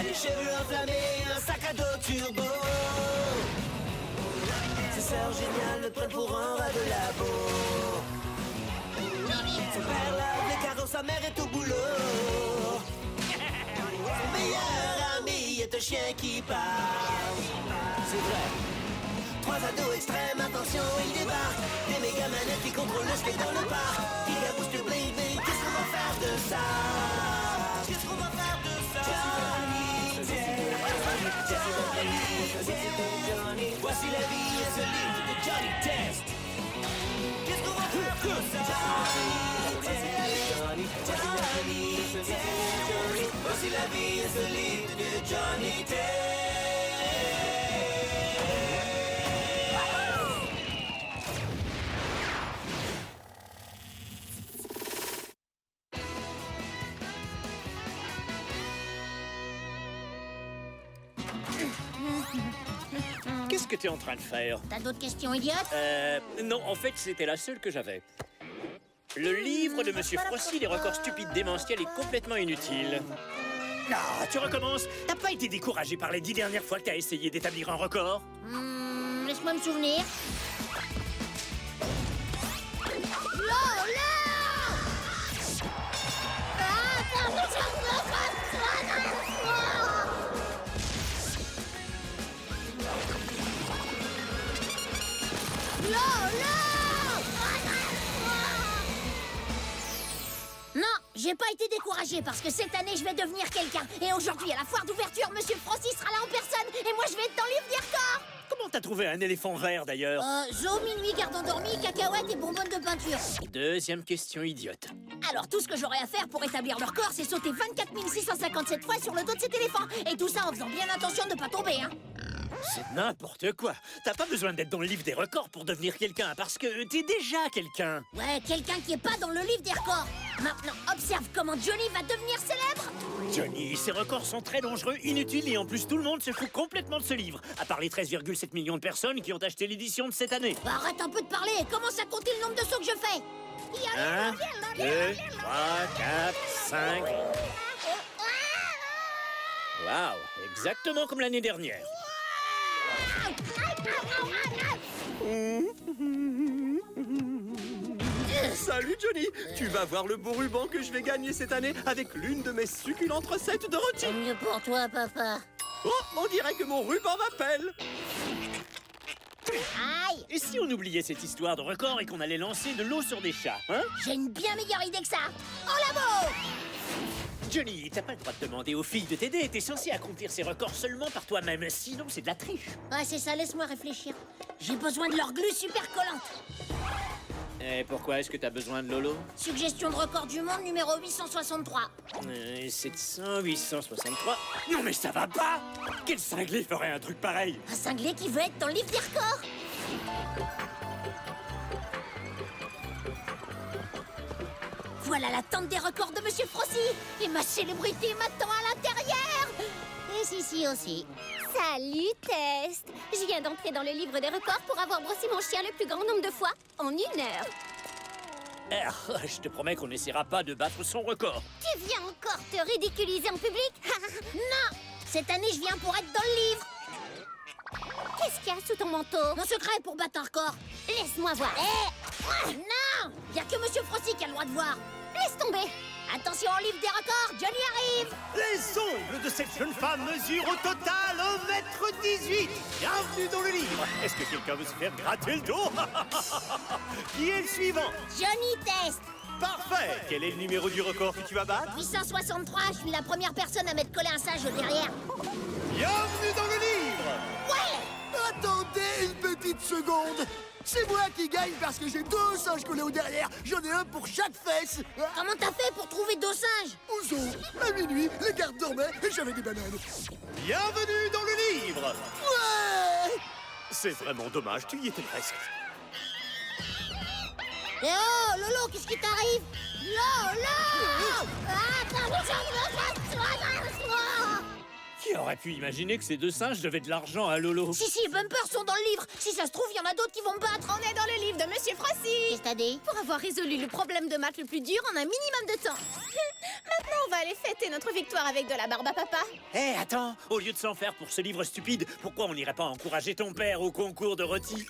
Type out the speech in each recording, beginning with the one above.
Des cheveux enflammés, un sac à dos turbo. Ses sœurs géniales, prêtes pour un rat de labo. Son père lave les carreaux, sa mère est au boulot. Son meilleur ami est un chien qui parle. C'est vrai. Trois ados extrêmes, attention, ils débarquent. Des méga manettes qui contrôlent le skate dans le parc. Il a boost bling bling, qu'est-ce qu'on va faire de ça? Qu'est-ce qu'on va faire de ça? Johnny Test, Johnny, voici la vie et ce livre de Johnny Test. Qu'est-ce qu'on va faire de ça? Johnny Test, voici la vie et ce livre de Johnny Test. Qu'est-ce que t'es en train de faire? T'as d'autres questions idiotes? Non, en fait, c'était la seule que j'avais. Le livre de Monsieur Frosty, les records stupides démentiels, est complètement inutile. Ah, tu recommences? T'as pas été découragé par les 10 dernières fois que t'as essayé d'établir un record? Laisse-moi me souvenir. Lola! Non, j'ai pas été découragé parce que cette année je vais devenir quelqu'un. Et aujourd'hui à la foire d'ouverture, Monsieur Frosty sera là en personne et moi je vais être dans le livre des records. Comment t'as trouvé un éléphant vert d'ailleurs? Zoo, minuit, garde endormi, cacahuètes et bonbonnes de peinture. Deuxième question idiote. Alors tout ce que j'aurais à faire pour établir le record, c'est sauter 24 657 fois sur le dos de cet éléphant. Et tout ça en faisant bien attention de ne pas tomber, hein. C'est n'importe quoi. T'as pas besoin d'être dans le livre des records pour devenir quelqu'un, parce que t'es déjà quelqu'un. Ouais, quelqu'un qui est pas dans le livre des records. Maintenant, observe comment Johnny va devenir célèbre. Johnny, ces records sont très dangereux, inutiles, et en plus tout le monde se fout complètement de ce livre. À part les 13,7 millions de personnes qui ont acheté l'édition de cette année. Bah, arrête un peu de parler et commence à compter le nombre de sauts que je fais. 1, 2, 3, 4, 5... Waouh, exactement comme l'année dernière. Salut Johnny, tu vas voir le beau ruban que je vais gagner cette année avec l'une de mes succulentes recettes de rôti. C'est mieux pour toi, papa. Oh, on dirait que mon ruban m'appelle. Aïe! Et si on oubliait cette histoire de record et qu'on allait lancer de l'eau sur des chats, hein? J'ai une bien meilleure idée que ça. En labo! Johnny, t'as pas le droit de demander aux filles de t'aider. T'es censé accomplir ces records seulement par toi-même, sinon c'est de la triche. Ouais, c'est ça, laisse-moi réfléchir. J'ai besoin de leur glu super collante. Et pourquoi est-ce que t'as besoin de Lolo? Suggestion de record du monde numéro 863. 700, 863... Non mais ça va pas! Quel cinglé ferait un truc pareil? Un cinglé qui veut être dans le livre des records. Voilà la tente des records de Monsieur Frosty. Et ma célébrité m'attend à l'intérieur. Et Sissi aussi. Salut, Test! Je viens d'entrer dans le livre des records pour avoir brossé mon chien le plus grand nombre de fois en 1 heure. Je te promets qu'on n'essaiera pas de battre son record. Tu viens encore te ridiculiser en public? Non! Cette année, je viens pour être dans le livre. Qu'est-ce qu'il y a sous ton manteau? Mon secret pour battre un record. Laisse-moi voir. Non! Y a que Monsieur Frosty qui a le droit de voir. Laisse tomber. Attention au livre des records, Johnny arrive. Les ongles de cette jeune femme mesurent au total 1,18 m. Bienvenue dans le livre. Est-ce que quelqu'un veut se faire gratter le dos? Qui est le suivant? Johnny Test. Parfait. Quel est le numéro du record que tu vas battre? 863, je suis la première personne à m'être collé un singe au derrière. Bienvenue dans le livre. Ouais! Attendez une petite seconde. C'est moi qui gagne parce que j'ai 2 singes collés au derrière. J'en ai un pour chaque fesse. Comment t'as fait pour trouver 2 singes? Au zoo, à minuit, les gardes dormaient et j'avais des bananes. Bienvenue dans le livre. Ouais! C'est vraiment dommage, tu y étais presque. Eh oh, Lolo, qu'est-ce qui t'arrive? Lolo! Il y aurait pu imaginer que ces deux singes devaient de l'argent à Lolo. Si, Bumper sont dans le livre. Si ça se trouve, il y en a d'autres qui vont me battre. On est dans le livre de Monsieur Frosty. Qu'est-ce que t'as dit? Pour avoir résolu le problème de maths le plus dur en un minimum de temps. Maintenant, on va aller fêter notre victoire avec de la barbe à papa. Hé, attends, au lieu de s'en faire pour ce livre stupide, pourquoi on n'irait pas encourager ton père au concours de rôti?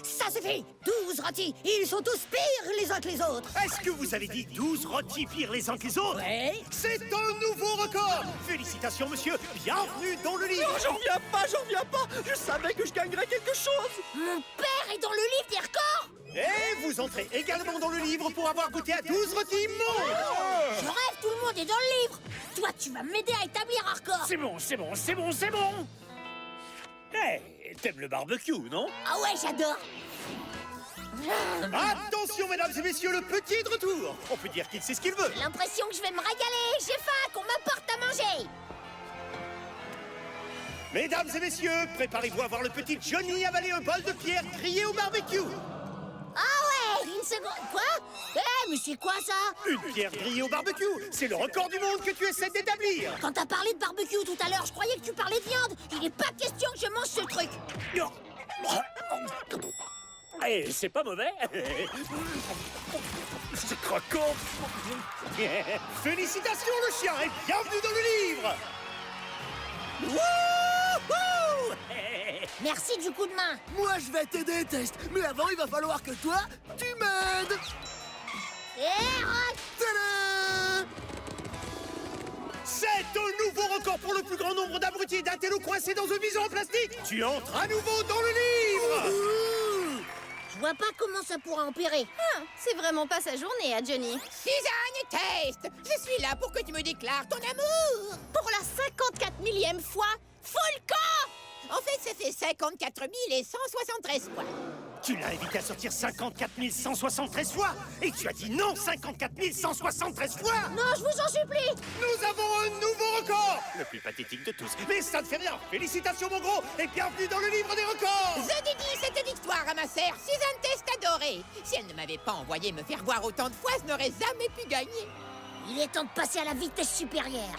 Ça suffit! 12 rôtis, ils sont tous pires les uns que les autres. Est-ce que vous avez dit 12 rôtis pires les uns que les autres? Ouais. C'est un nouveau record! Félicitations, monsieur! Bienvenue dans le livre! J'en reviens pas. Je savais que je gagnerais quelque chose. Mon père est dans le livre des records. Et vous entrez également dans le livre pour avoir goûté à 12 rôtis immondes! Je rêve, tout le monde est dans le livre. Toi, tu vas m'aider à établir un record. C'est bon! Hé, t'aimes le barbecue, non? Ah ouais, j'adore. Attention, mesdames et messieurs, le petit est de retour! On peut dire qu'il sait ce qu'il veut. J'ai l'impression que je vais me régaler. J'ai faim, qu'on m'apporte à manger. Mesdames et messieurs, préparez-vous à voir le petit Johnny avaler un bol de pierre grillé au barbecue. Ah ouais, une seconde. Quoi? Mais c'est quoi ça? Une pierre grillée au barbecue, c'est le record du monde que tu essaies d'établir. Quand t'as parlé de barbecue tout à l'heure, je croyais que tu parlais de viande. Il n'est pas question que je mange ce truc. Eh, c'est pas mauvais. C'est croquant. Félicitations le chien et bienvenue dans le livre. Wouhou! Merci du coup de main. Moi, je vais t'aider, Test. Mais avant, il va falloir que toi, tu m'aides. Tada! C'est un nouveau record pour le plus grand nombre d'abrutis et d'intellos coincés dans un bison en plastique. Tu entres à nouveau dans le livre. Ouh. Je vois pas comment ça pourra empirer. Ah, c'est vraiment pas sa journée à Johnny. Suzanne Test, je suis là pour que tu me déclares ton amour. Pour la 54 millième fois, full camp. En fait, ça fait 54 173 fois. Tu l'as invité à sortir 54 173 fois et tu as dit non 54 173 fois. Non, je vous en supplie. Nous avons un nouveau record, le plus pathétique de tous. Mais ça ne fait rien. Félicitations mon gros et bienvenue dans le livre des records. Je dédie cette victoire à ma sœur Suzanne Test adorée. Si elle ne m'avait pas envoyé me faire voir autant de fois, je n'aurais jamais pu gagner. Il est temps de passer à la vitesse supérieure.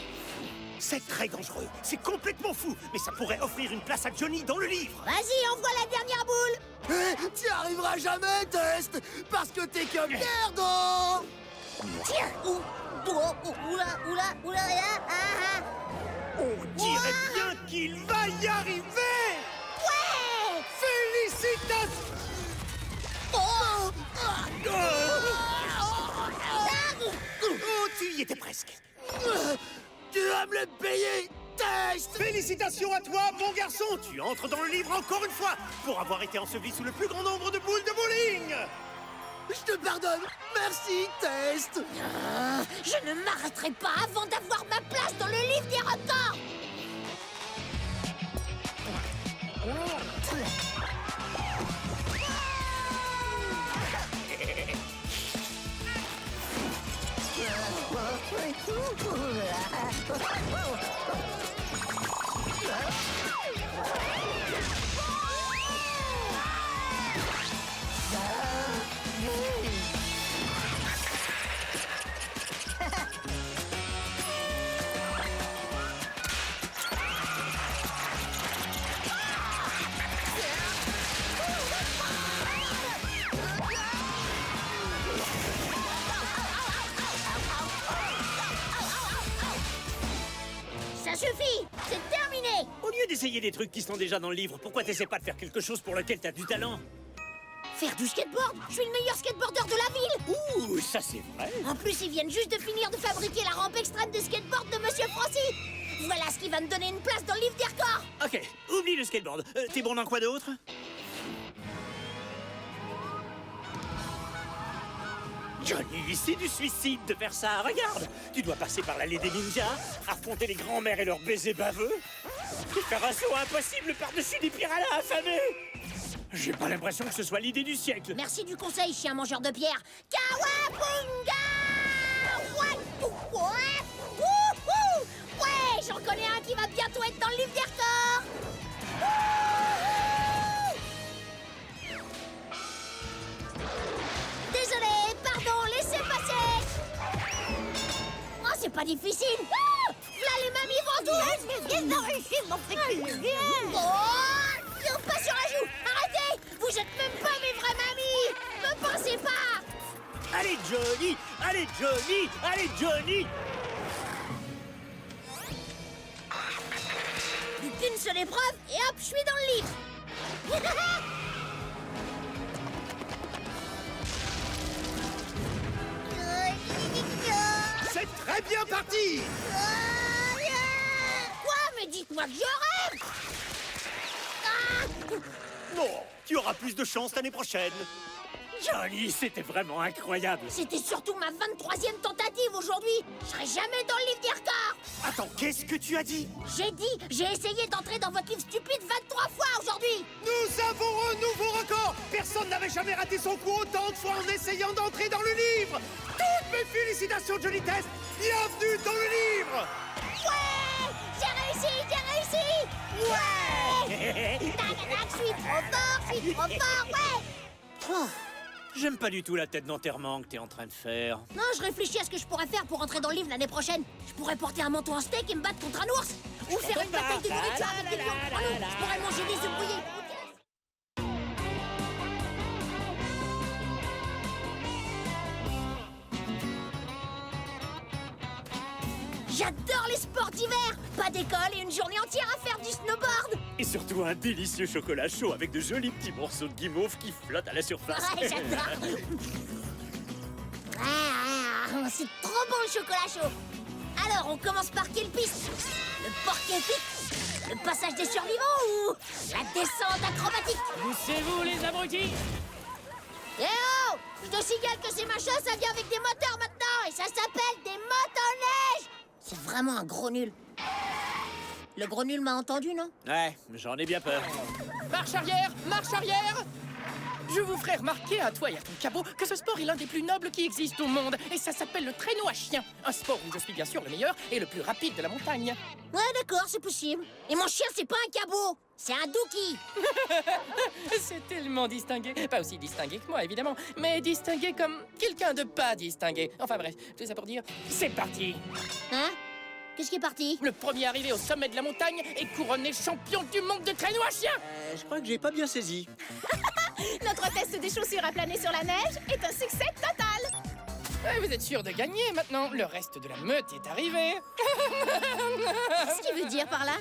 C'est très dangereux, c'est complètement fou, mais ça pourrait offrir une place à Johnny dans le livre. Vas-y, envoie la dernière boule. Tu arriveras jamais, Test, parce que t'es que merde. Tiens. Oula, ah. On dirait bien qu'il va y arriver. Ouais. Félicitations. Oh, tu y étais presque. Tu vas me le payer, Test. Félicitations à toi, mon garçon. Tu entres dans le livre encore une fois pour avoir été enseveli sous le plus grand nombre de boules de bowling. Je te pardonne. Merci, Test. Je ne m'arrêterai pas avant d'avoir ma place dans le livre des records. Ça suffit, c'est terminé. Au lieu d'essayer des trucs qui sont déjà dans le livre, pourquoi t'essaies pas de faire quelque chose pour lequel t'as du talent? Faire du skateboard? Je suis le meilleur skateboarder de la ville. Ouh, ça c'est vrai. En plus, ils viennent juste de finir de fabriquer la rampe extrême de skateboard de Monsieur Frosty. Voilà ce qui va me donner une place dans le livre des records. Ok, oublie le skateboard. T'es bon dans quoi d'autre? Johnny, c'est du suicide de faire ça. Regarde, tu dois passer par l'allée des ninjas, affronter les grands-mères et leurs baisers baveux, et faire un saut impossible par-dessus des piranhas affamés. J'ai pas l'impression que ce soit l'idée du siècle. Merci du conseil, chien mangeur de pierre. Kawabunga! Ouais, j'en connais un qui va bientôt être dans le livre des records. Désolé, difficile. Ah, là, les mamies vont Viens dans ici, mon petit. Oh, pas sur la joue. Arrêtez. Vous êtes même pas mes vraies mamies. Ne pensez pas. Allez, Johnny! Allez, Johnny! Allez, Johnny! Plus qu'une seule épreuve et hop, je suis dans le livre. C'est très bien parti! Quoi? Mais dites-moi que je rêve. Ah, Non, tu auras plus de chance l'année prochaine. Johnny, c'était vraiment incroyable. c'était surtout ma 23e tentative aujourd'hui. Je serai jamais dans le livre des records. Attends, qu'est-ce que tu as dit? J'ai essayé d'entrer dans votre livre stupide 23 fois aujourd'hui. Nous avons un nouveau record! Personne n'avait jamais raté son coup autant de fois en essayant d'entrer dans le livre! Toutes mes félicitations, Johnny Test! Bienvenue dans le livre! Ouais, j'ai réussi. Ouais. Tac, tac, je suis trop fort, ouais. Oh, j'aime pas du tout la tête d'enterrement que t'es en train de faire. Non, je réfléchis à ce que je pourrais faire pour entrer dans le livre l'année prochaine. Je pourrais porter un manteau en steak et me battre contre un ours. Ou faire une bataille de nourriture avec des lions contre nous. Je pourrais manger des œufs brouillés. J'adore les sports d'hiver. Pas d'école et une journée entière à faire du snowboard. Et surtout un délicieux chocolat chaud avec de jolis petits morceaux de guimauve qui flottent à la surface. Ouais, j'adore. Ah, c'est trop bon le chocolat chaud. Alors, on commence par quelle piste? Le porc-épic? Le passage des survivants ou la descente acrobatique? Poussez-vous les abrutis! Eh oh! Je te signale que ces machins, ça vient avec des moteurs maintenant et ça s'appelle des motoneiges. C'est vraiment un gros nul. Le gros nul m'a entendu, non? Ouais, j'en ai bien peur. Marche arrière! Marche arrière! Je vous ferai remarquer à toi et à ton cabot que ce sport est l'un des plus nobles qui existent au monde. Et ça s'appelle le traîneau à chien. Un sport où je suis bien sûr le meilleur et le plus rapide de la montagne. Ouais, d'accord, c'est possible. Et mon chien, c'est pas un cabot, c'est un dookie. C'est tellement distingué. Pas aussi distingué que moi, évidemment, mais distingué comme quelqu'un de pas distingué. Enfin bref, tout ça pour dire, c'est parti! Hein? Qu'est-ce qui est parti? Le premier arrivé au sommet de la montagne est couronné champion du monde de traîneau à chien! Je crois que j'ai pas bien saisi. Notre test des chaussures à planer sur la neige est un succès total. Vous êtes sûr de gagner maintenant. Le reste de la meute est arrivé. Qu'est-ce qu'il veut dire par là?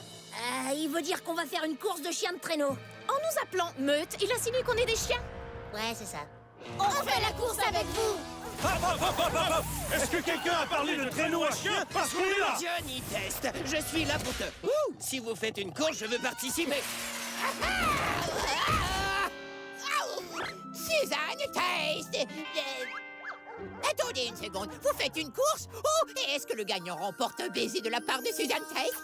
Il veut dire qu'on va faire une course de chiens de traîneau. En nous appelant meute, il insinue qu'on est des chiens. Ouais, c'est ça. On fait la course avec vous. Est-ce que quelqu'un a parlé de traîneau à chien? Parce qu'on est là! Johnny Test, je suis là pour te... Si vous faites une course, je veux participer. Suzanne Taste. Attendez une seconde, vous faites une course? Oh, et est-ce que le gagnant remporte un baiser de la part de Suzanne Taste?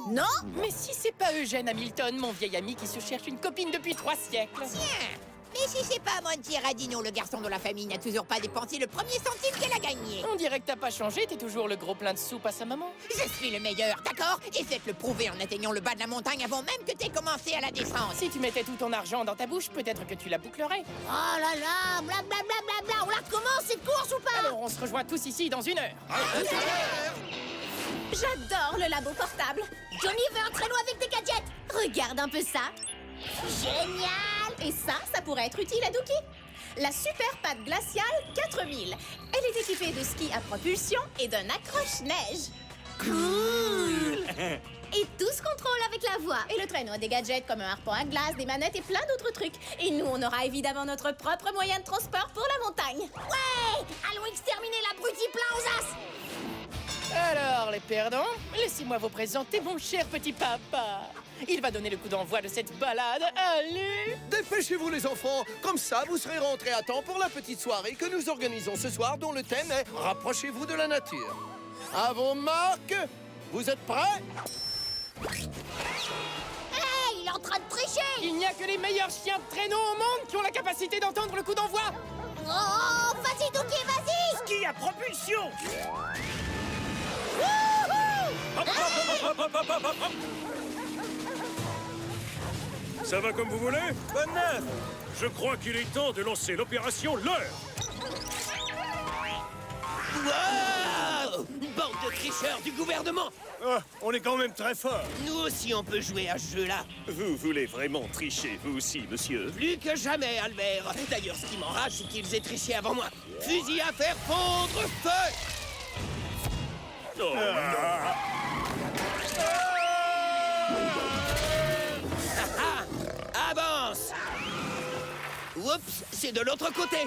Non, mais si c'est pas Eugène Hamilton, mon vieil ami qui se cherche une copine depuis 3 siècles. Tiens, mais si c'est pas Monty Radino, le garçon de la famille n'a toujours pas dépensé le premier centime qu'elle a gagné. On dirait que t'as pas changé, t'es toujours le gros plein de soupe à sa maman. Je suis le meilleur, d'accord? Et faites-le prouver en atteignant le bas de la montagne avant même que t'aies commencé à la descente. Si tu mettais tout ton argent dans ta bouche, peut-être que tu la bouclerais. Oh là là, blablabla, on la recommence cette course ou pas? Alors on se rejoint tous ici dans 1 heure. J'adore le labo portable. Johnny veut un traîneau avec des gadgets. Regarde un peu ça. Génial. Et ça pourrait être utile à Dookie. La super patte glaciale 4000. Elle est équipée de skis à propulsion et d'un accroche-neige. Cool. Et tout se contrôle avec la voix. Et le traîneau a des gadgets comme un harpon à glace, des manettes et plein d'autres trucs. Et nous, on aura évidemment notre propre moyen de transport pour la montagne. Ouais. Allons exterminer l'abruti plein aux as. Alors, les perdants, laissez-moi vous présenter mon cher petit papa. Il va donner le coup d'envoi de cette balade. Allez! Dépêchez-vous les enfants, comme ça vous serez rentrés à temps pour la petite soirée que nous organisons ce soir dont le thème est « Rapprochez-vous de la nature ». À vos marques, vous êtes prêts? Hey, il est en train de tricher. Il n'y a que les meilleurs chiens de traîneau au monde qui ont la capacité d'entendre le coup d'envoi. Oh, vas-y Dookie, vas-y. Ski à propulsion! Ça va comme vous voulez? Bonne neuf. Je crois qu'il est temps de lancer l'opération L'Heure. Wow! Bande de tricheurs du gouvernement. Ah, on est quand même très fort. Nous aussi, on peut jouer à ce jeu-là. Vous voulez vraiment tricher, vous aussi, monsieur? Plus que jamais, Albert. D'ailleurs, ce qui m'enrage, c'est qu'ils aient triché avant moi. Fusil à faire fondre, feu! Oh, Avance! Oups, c'est de l'autre côté.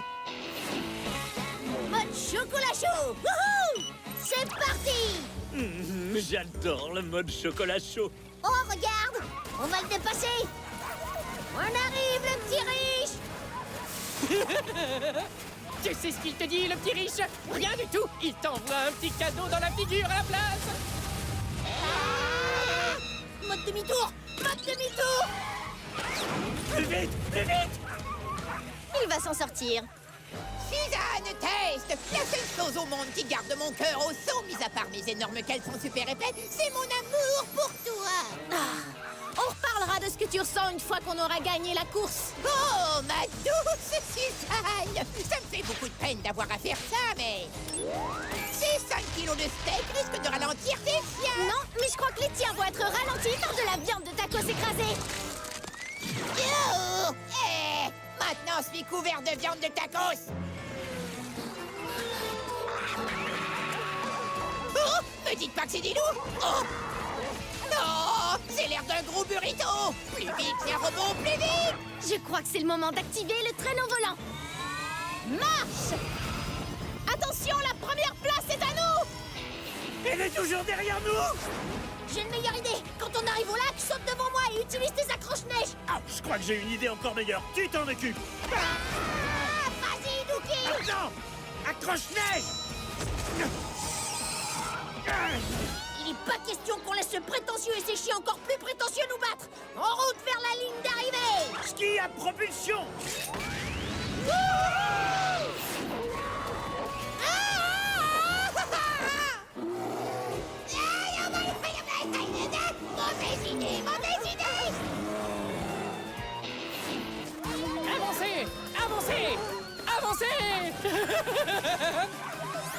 Mode chocolat chaud. Wouhou! C'est parti. J'adore le mode chocolat chaud. Oh, regarde, on va le dépasser. On arrive, le petit riche. Tu sais ce qu'il te dit, le petit riche? Rien du tout. Il t'envoie un petit cadeau dans la figure à la place. Ah, mode demi-tour, mode demi-tour. Plus vite, plus vite! Il va s'en sortir. Suzanne Test! La seule chose au monde qui garde mon cœur au chaud, mis à part mes énormes caleçons super épais, c'est mon amour pour toi! On reparlera de ce que tu ressens une fois qu'on aura gagné la course. Oh, ma douce Suzanne! Ça me fait beaucoup de peine d'avoir à faire ça, mais... Ces 5 kilos de steak risquent de ralentir tes chiens! Non, mais je crois que les tiens vont être ralentis par de la viande de tacos écrasée. Oh! Eh! Maintenant, je suis couvert de viande de tacos! Oh! Me dites pas que c'est des loups! Oh! Non! C'est l'air d'un gros burrito! Plus vite, tiens, rebond, plus vite! Je crois que c'est le moment d'activer le traîneau volant. Marche! Attention, la première place est à nous! Elle est toujours derrière nous! J'ai une meilleure idée. Quand on arrive au lac, saute devant moi et utilise tes accroche-neige. Ah, je crois que j'ai une idée encore meilleure. Tu t'en occupes. Ah, vas-y, Dookie. Attends! Accroche-neige! Il n'est pas question qu'on laisse ce prétentieux et ses chiens encore plus prétentieux nous battre. En route vers la ligne d'arrivée. Ski à propulsion! Mauvaise idée, mauvaise idée. Avancez! Avancez! Avancez!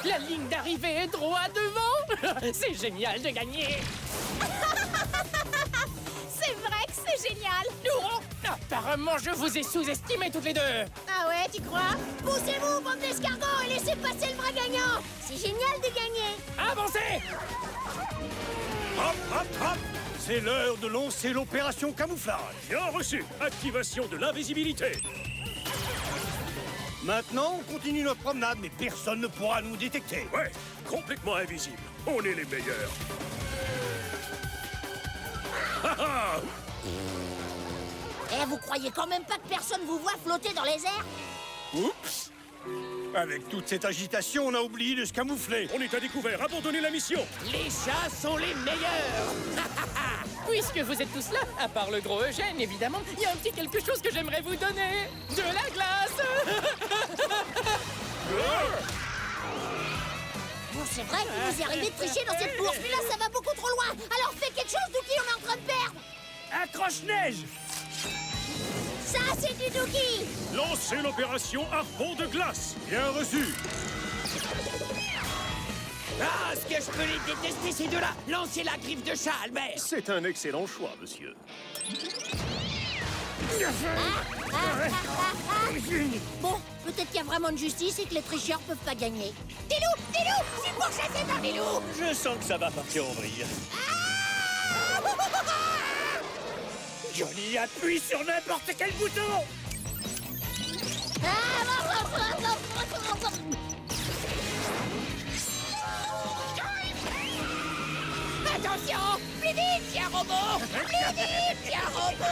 La ligne d'arrivée est droit devant. C'est génial de gagner. C'est vrai que c'est génial. Oh, apparemment, je vous ai sous-estimés toutes les deux. Ah ouais, tu crois? Poussez-vous, bande d'escargots, et laissez passer le bras gagnant. C'est génial de gagner. Avancez! Hop, hop, hop! C'est l'heure de lancer l'opération camouflage. bien reçu. Activation de l'invisibilité. Maintenant, on continue notre promenade, mais personne ne pourra nous détecter. Ouais, complètement invisible. On est les meilleurs. Ha ha! Eh, vous croyez quand même pas que personne vous voit flotter dans les airs? Oups! Avec toute cette agitation, on a oublié de se camoufler. On est à découvert. Abandonnez la mission. Les chats sont les meilleurs. Puisque vous êtes tous là, à part le gros Eugène, évidemment, il y a un petit quelque chose que j'aimerais vous donner. De la glace. Bon, c'est vrai que vous y arrivez de tricher dans cette course, mais là, ça va beaucoup trop loin. Alors fais quelque chose, Dookie, on est en train de perdre. Accroche-neige! Ça, c'est du Dookie. Lancez l'opération à fond de glace. Bien reçu. Ah, ce que je peux les détester, ces deux-là. Lancez la griffe de chat, Albert. C'est un excellent choix, monsieur. Bon, peut-être qu'il y a vraiment une justice et que les tricheurs peuvent pas gagner. Des loups! Je suis pourchassé par des loups! Je sens que ça va partir en vrille. Johnny, appuie sur n'importe quel bouton! Attention! Plus vite, tiens, robot! Plus vite, tiens, robot!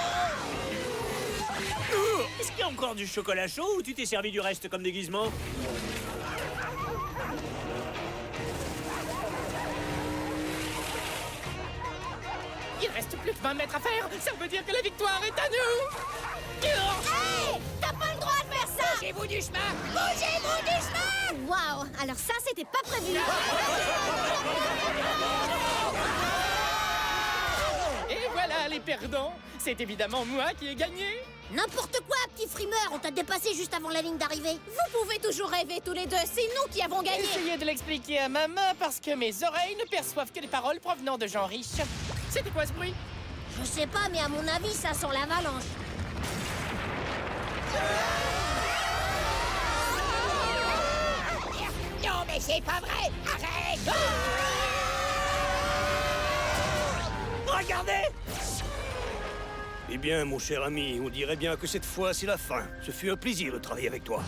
Est-ce qu'il y a encore du chocolat chaud ou tu t'es servi du reste comme déguisement? Il reste plus que 20 mètres à faire. Ça veut dire que la victoire est à nous. Hey! T'as pas le droit de faire ça! Bougez-vous du chemin! Bougez-vous du chemin! Waouh, alors ça, c'était pas prévu. Et voilà, les perdants. C'est évidemment moi qui ai gagné. N'importe quoi, petit frimeur, on t'a dépassé juste avant la ligne d'arrivée. Vous pouvez toujours rêver tous les deux, c'est nous qui avons gagné. Essayez de l'expliquer à maman parce que mes oreilles ne perçoivent que les paroles provenant de gens riches. C'était quoi ce bruit? Je sais pas, mais à mon avis, ça sent l'avalanche. Non, mais c'est pas vrai. Arrête. Regardez! Eh bien, mon cher ami, on dirait bien que cette fois, c'est la fin. Ce fut un plaisir de travailler avec toi.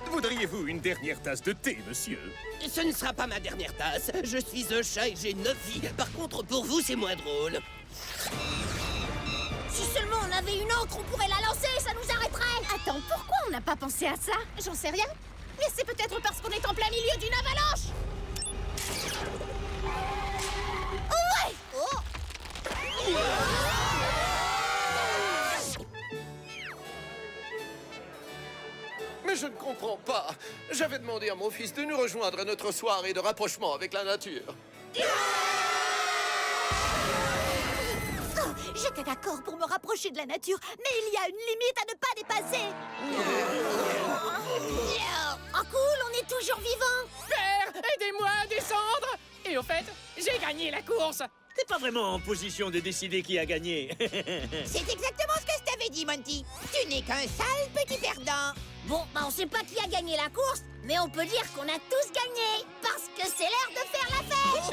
Voudriez-vous une dernière tasse de thé, monsieur? Ce ne sera pas ma dernière tasse. Je suis un chat et j'ai 9 vies. Par contre, pour vous, c'est moins drôle. Si seulement on avait une encre, on pourrait la lancer, ça nous arrêterait. Attends, pourquoi on n'a pas pensé à ça? J'en sais rien. Mais c'est peut-être parce qu'on est en plein milieu d'une avalanche. Ouais. Oh. Mais je ne comprends pas. J'avais demandé à mon fils de nous rejoindre à notre soirée de rapprochement avec la nature. Oh, j'étais d'accord pour me rapprocher de la nature, mais il y a une limite à ne pas dépasser. Oh cool, on est toujours vivants. Père, aidez-moi à descendre. Et au fait, j'ai gagné la course. T'es pas vraiment en position de décider qui a gagné. C'est exactement ce que je t'avais dit, Monty. Tu n'es qu'un sale petit perdant. Bon, bah on sait pas qui a gagné la course, mais on peut dire qu'on a tous gagné, parce que c'est l'heure de faire la fête.